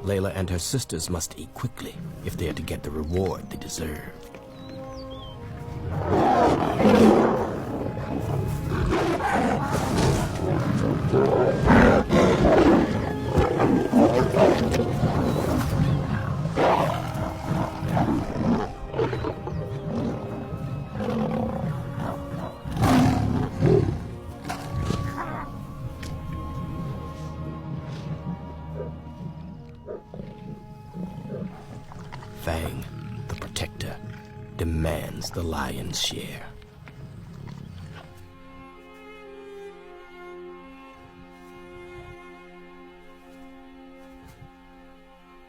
Layla and her sisters must eat quickly if they are to get the reward they deserve. Fang, the protector, demands the lion's share.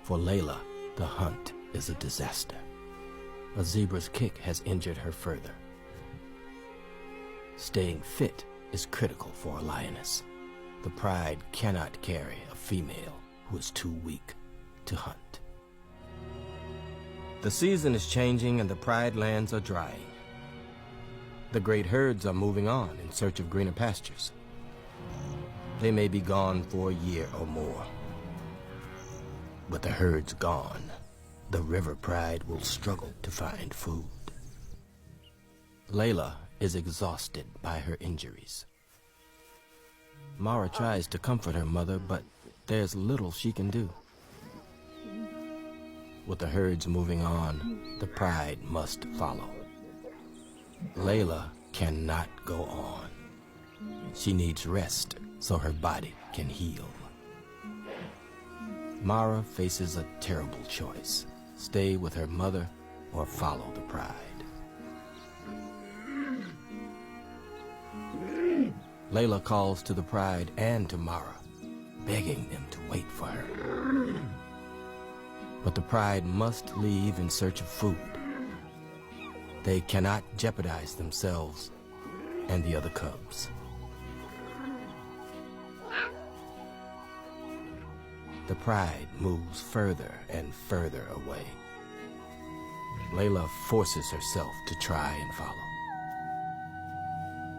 For Layla, the hunt is a disaster. A zebra's kick has injured her further. Staying fit is critical for a lioness. The pride cannot carry a female who is too weak to hunt. The season is changing and the pride lands are drying. The great herds are moving on in search of greener pastures. They may be gone for a year or more. With the herds gone, the river pride will struggle to find food. Layla is exhausted by her injuries. Mara tries to comfort her mother, but there's little she can do. With the herds moving on, the pride must follow. Layla cannot go on. She needs rest so her body can heal. Mara faces a terrible choice: stay with her mother or follow the pride. Layla calls to the pride and to Mara, begging them to wait for her. But the pride must leave in search of food. They cannot jeopardize themselves and the other cubs. The pride moves further and further away. Layla forces herself to try and follow.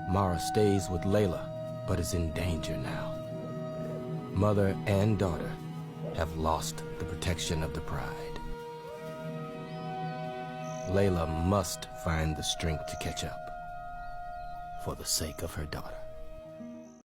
Mara stays with Layla, but is in danger now. Mother and daughter have lost the protection of the pride. Layla must find the strength to catch up for the sake of her daughter.